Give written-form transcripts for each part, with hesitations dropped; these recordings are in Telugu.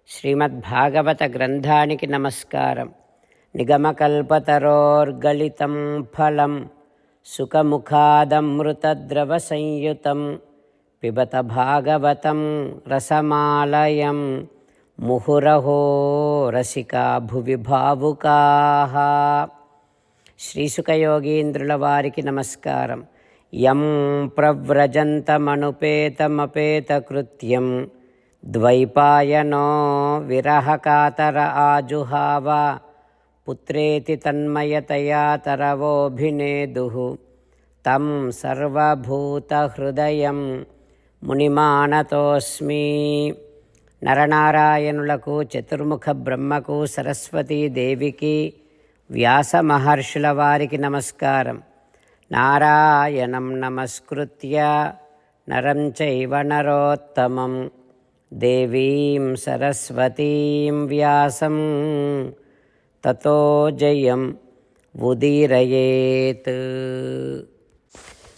శ్రీమద్భాగవత గ్రంథానికి నమస్కారం. నిగమకల్పతరోర్గళితం ఫలం సుఖముఖాదమృతద్రవ సంయుతం పిబత భాగవతం రసమాలయం ముహురహో రసికా భువి భావుకాః. శ్రీసుఖయోగీంద్రుల వారికి నమస్కారం. యం ప్రవ్రజంతమనుపేతమపేతకృత్యం ద్వైపాయనో విరహకాతర ఆజుహావ పుత్రేతి తన్మయతయా తరవోభినేదుః తం సర్వభూతహృదయం మునిమానతోస్మి. నరనారాయణులకు, చతుర్ముఖ బ్రహ్మకు, సరస్వతీదేవికి, వ్యాస మహర్షుల వారికి నమస్కారం. నారాయణం నమస్కృత్య నరం చైవ నరోత్తమం దేవీం సరస్వతీం వ్యాసం తతో జయం ఉదీరయేత్.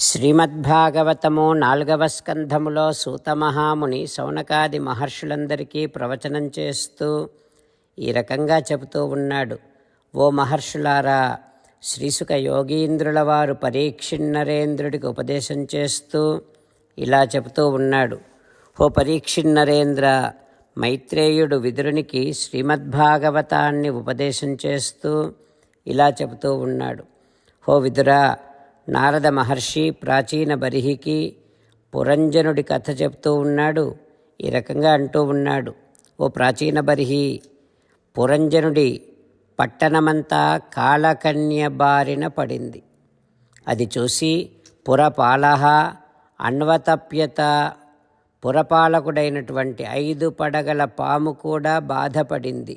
శ్రీమద్భాగవతము 4వ స్కంధములో సూతమహాముని శౌనకాది మహర్షులందరికీ ప్రవచనం చేస్తూ ఈ రకంగా చెబుతూ ఉన్నాడు. ఓ మహర్షులారా, శ్రీసుఖ యోగీంద్రుల వారు పరీక్షిన్నరేంద్రుడికి ఉపదేశం చేస్తూ ఇలా చెబుతూ ఉన్నాడు. ఓ పరీక్షిన్నరేంద్ర, మైత్రేయుడు విదురునికి శ్రీమద్భాగవతాన్ని ఉపదేశం చేస్తూ ఇలా చెబుతూ ఉన్నాడు. ఓ విదురా, నారద మహర్షి ప్రాచీన బర్హికి పురంజనుడి కథ చెబుతూ ఉన్నాడు. ఈ రకంగా అంటూ ఉన్నాడు. ఓ ప్రాచీన బర్హి, పురంజనుడి పట్టణమంతా కాలకన్య బారిన పడింది. అది చూసి పురపాలహ అన్వతప్యత, పురపాలకుడైనటువంటి 5 పడగల పాము కూడా బాధపడింది.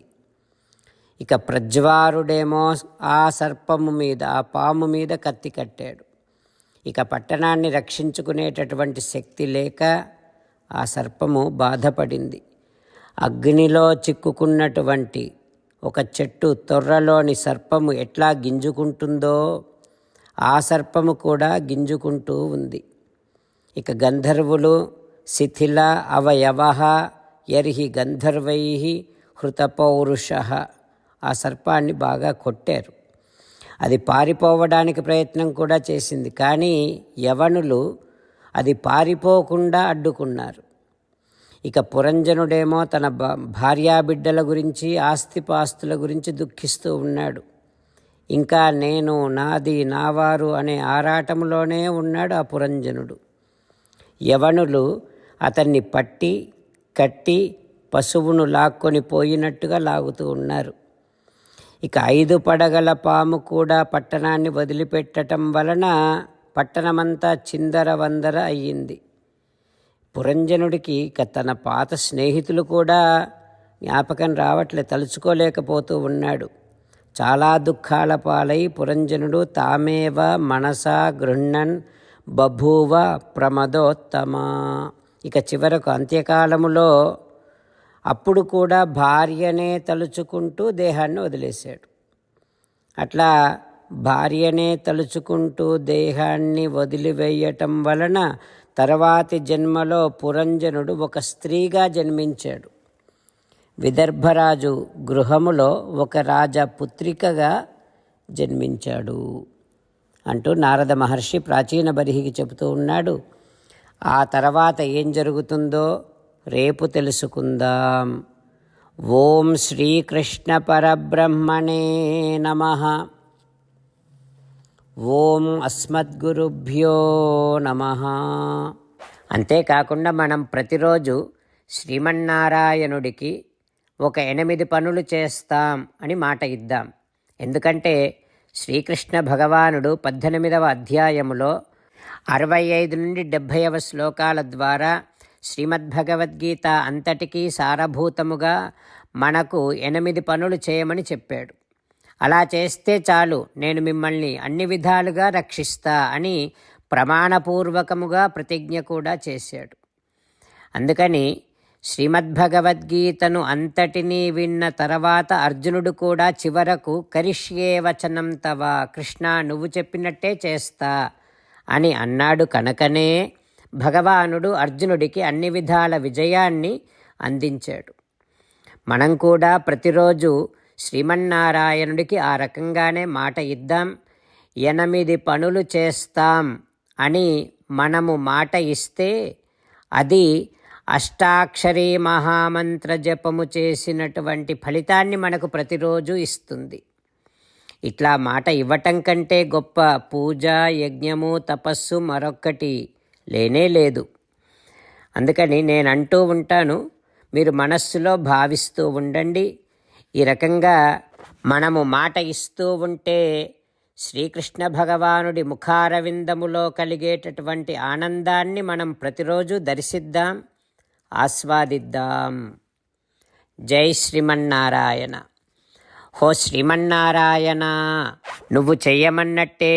ఇక ప్రజ్వారుడేమో ఆ సర్పము మీద, ఆ పాము మీద కత్తి కట్టాడు. ఇక పట్టణాన్ని రక్షించుకునేటటువంటి శక్తి లేక ఆ సర్పము బాధపడింది. అగ్నిలో చిక్కుకున్నటువంటి ఒక చెట్టు తొర్రలోని సర్పము ఎట్లా గింజుకుంటుందో ఆ సర్పము కూడా గింజుకుంటూ ఉంది. ఇక గంధర్వులు శిథిల అవయవః యర్హి గంధర్వైః హృతపౌరుషః, ఆ సర్పాన్ని బాగా కొట్టారు. అది పారిపోవడానికి ప్రయత్నం కూడా చేసింది, కానీ యవనులు అది పారిపోకుండా అడ్డుకున్నారు. ఇక పురంజనుడేమో తన భార్యాబిడ్డల గురించి, ఆస్తిపాస్తుల గురించి దుఃఖిస్తూ ఉన్నాడు. ఇంకా నేను, నాది, నావారు అనే ఆరాటంలోనే ఉన్నాడు ఆ పురంజనుడు. యవనులు అతన్ని పట్టి కట్టి పశువును లాక్కొని పోయినట్టుగా లాగుతూ ఉన్నారు. ఇక 5 పడగల పాము కూడా పట్టణాన్ని వదిలిపెట్టడం వలన పట్టణమంతా చిందరవందర అయ్యింది. పురంజనుడికి ఇక తన పాత స్నేహితులు కూడా జ్ఞాపకం రావట్లే, తలుచుకోలేకపోతూ ఉన్నాడు. చాలా దుఃఖాల పాలై పురంజనుడు తామేవ మనసా గృహ్ణన్ బభూవ ప్రమదోత్తమ. ఇక చివరకు అంత్యకాలములో అప్పుడు కూడా భార్యనే తలుచుకుంటూ దేహాన్ని వదిలేశాడు. అట్లా భార్యనే తలుచుకుంటూ దేహాన్ని వదిలివేయటం వలన తర్వాతి జన్మలో పురంజనుడు ఒక స్త్రీగా జన్మించాడు. విదర్భరాజు గృహములో ఒక రాజపుత్రికగా జన్మించాడు అంటూ నారద మహర్షి ప్రాచీన బర్హికి చెబుతూ ఉన్నాడు. ఆ తర్వాత ఏం జరుగుతుందో రేపు తెలుసుకుందాం. ఓం శ్రీకృష్ణ పరబ్రహ్మణే నమః. ఓం అస్మద్గురుభ్యో నమః. అంతేకాకుండా మనం ప్రతిరోజు శ్రీమన్నారాయణుడికి ఒక 8 పనులు చేస్తాం అని మాట ఇద్దాం. ఎందుకంటే శ్రీకృష్ణ భగవానుడు 18వ అధ్యాయములో 65 నుండి 70వ శ్లోకాల ద్వారా శ్రీమద్భగవద్గీత అంతటికీ సారభూతముగా మనకు 8 పనులు చేయమని చెప్పాడు. అలా చేస్తే చాలు, నేను మిమ్మల్ని అన్ని విధాలుగా రక్షిస్తా అని ప్రమాణపూర్వకముగా ప్రతిజ్ఞ కూడా చేశాడు. అందుకని శ్రీమద్భగవద్గీతను అంతటినీ విన్న తర్వాత అర్జునుడు కూడా చివరకు కరిష్యే వచనం తవ, కృష్ణ నువ్వు చెప్పినట్టే చేస్తా అని అన్నాడు. కనుకనే భగవానుడు అర్జునుడికి అన్ని విధాల విజయాన్ని అందించాడు. మనం కూడా ప్రతిరోజు శ్రీమన్నారాయణుడికి ఆ రకంగానే మాట ఇద్దాం. 8 పనులు చేస్తాం అని మనము మాట ఇస్తే అది అష్టాక్షరీ మహామంత్ర జపము చేసినటువంటి ఫలితాన్ని మనకు ప్రతిరోజు ఇస్తుంది. ఇట్లా మాట ఇవ్వటం కంటే గొప్ప పూజ, యజ్ఞము, తపస్సు మరొక్కటి లేనే లేదు. అందుకని నేను అంటూ ఉంటాను, మీరు మనస్సులో భావిస్తూ ఉండండి. ఈ రకంగా మనము మాట ఇస్తూ ఉంటే శ్రీకృష్ణ భగవానుడి ముఖారవిందములో కలిగేటటువంటి ఆనందాన్ని మనం ప్రతిరోజు దర్శిద్దాం, ఆస్వాదిద్దాం. జై శ్రీమన్నారాయణ. హో శ్రీమన్నారాయణ, నువ్వు చెయ్యమన్నట్టే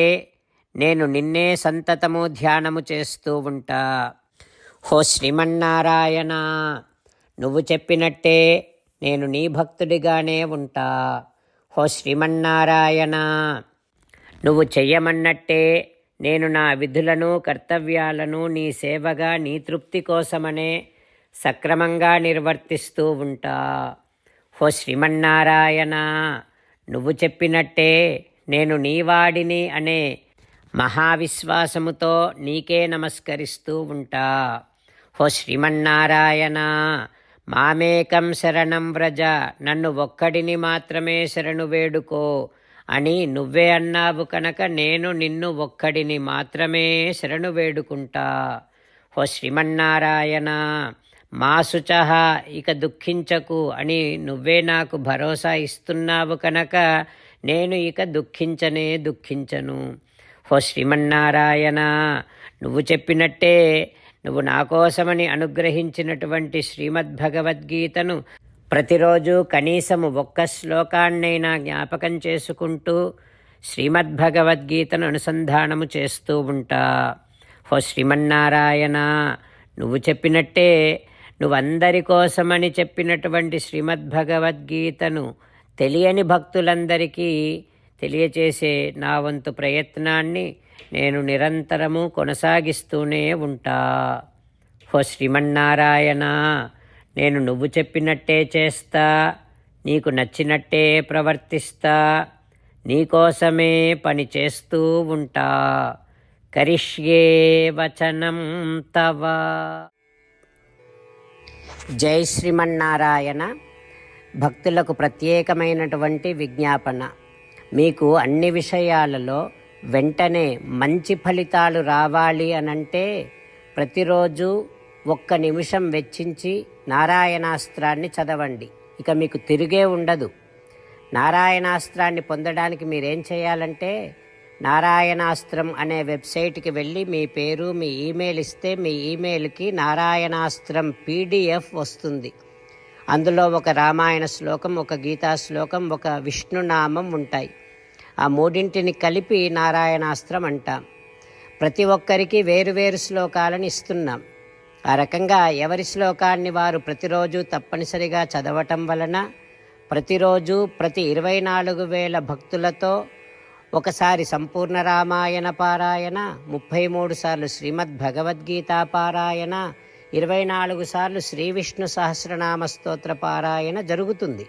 నేను నిన్నే సంతతము ధ్యానము చేస్తూ ఉంటా. హో శ్రీమన్నారాయణ, నువ్వు చెప్పినట్టే నేను నీ భక్తుడిగానే ఉంటా. హో శ్రీమన్నారాయణ, నువ్వు చెయ్యమన్నట్టే నేను నా విధులను, కర్తవ్యాలను నీ సేవగా, నీ తృప్తి కోసమనే సక్రమంగా నిర్వర్తిస్తూ ఉంటా. హో శ్రీమన్నారాయణ, నువ్వు చెప్పినట్టే నేను నీవాడిని అనే మహావిశ్వాసముతో నీకే నమస్కరిస్తూ ఉంటా. హో శ్రీమన్నారాయణ, మామేకం శరణం వ్రజ, నన్ను ఒక్కడిని మాత్రమే శరణు వేడుకో అని నువ్వే అన్నావు కనుక నేను నిన్ను ఒక్కడిని మాత్రమే శరణు వేడుకుంటా. హో శ్రీమన్నారాయణ, మా శుచః, ఇక దుఃఖించకు అని నువ్వే నాకు భరోసా ఇస్తున్నావు కనుక నేను ఇక దుఃఖించను. హో శ్రీమన్నారాయణ, నువ్వు చెప్పినట్టే నువ్వు నా కోసమని అనుగ్రహించినటువంటి శ్రీమద్భగవద్గీతను ప్రతిరోజు కనీసము ఒక్క శ్లోకాన్నైనా జ్ఞాపకం చేసుకుంటూ శ్రీమద్భగవద్గీతను అనుసంధానము చేస్తూ ఉంటా. హో శ్రీమన్నారాయణ, నువ్వు చెప్పినట్టే నువ్వందరి కోసమని చెప్పినటువంటి శ్రీమద్భగవద్గీతను తెలియని భక్తులందరికీ తెలియచేసే నా వంతు ప్రయత్నాన్ని నేను నిరంతరము కొనసాగిస్తూనే ఉంటా. హో శ్రీమన్నారాయణ, నేను నువ్వు చెప్పినట్టే చేస్తా, నీకు నచ్చినట్టే ప్రవర్తిస్తా, నీకోసమే పని చేస్తూ ఉంటా. కరిష్యే వచనం తవ. జై శ్రీమన్నారాయణ. భక్తులకు ప్రత్యేకమైనటువంటి విజ్ఞాపన. మీకు అన్ని విషయాలలో వెంటనే మంచి ఫలితాలు రావాలి అనంటే ప్రతిరోజు 1 నిమిషం వెచ్చించి నారాయణాస్త్రాన్ని చదవండి. ఇక మీకు తిరిగే ఉండదు. నారాయణాస్త్రాన్ని పొందడానికి మీరేం చేయాలంటే నారాయణాస్త్రం అనే వెబ్సైట్కి వెళ్ళి మీ పేరు, మీ ఈమెయిల్ ఇస్తే మీ ఈమెయిల్కి నారాయణాస్త్రం PDF వస్తుంది. అందులో ఒక రామాయణ శ్లోకం, ఒక గీతా శ్లోకం, ఒక విష్ణునామం ఉంటాయి. ఆ మూడింటిని కలిపి నారాయణాస్త్రం అంటాం. ప్రతి ఒక్కరికి వేరువేరు శ్లోకాలను ఇస్తున్నాం. ఆ రకంగా ఎవరి శ్లోకాన్ని వారు ప్రతిరోజు తప్పనిసరిగా చదవటం వలన ప్రతిరోజు ప్రతి 24,000 భక్తులతో ఒకసారి సంపూర్ణ రామాయణ పారాయణ, 33 సార్లు శ్రీమద్భగవద్గీత పారాయణ, 24 సార్లు శ్రీ విష్ణు సహస్రనామ స్తోత్ర పారాయణ జరుగుతుంది.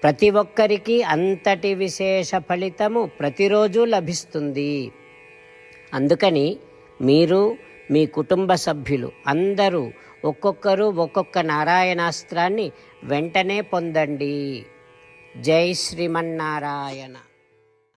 ప్రతి ఒక్కరికి అంతటి విశేష ఫలితము ప్రతిరోజు లభిస్తుంది. అందుకని మీరు, మీ కుటుంబ సభ్యులు అందరూ ఒక్కొక్కరు ఒక్కొక్క నారాయణాస్త్రాన్ని వెంటనే పొందండి. జై శ్రీమన్నారాయణ.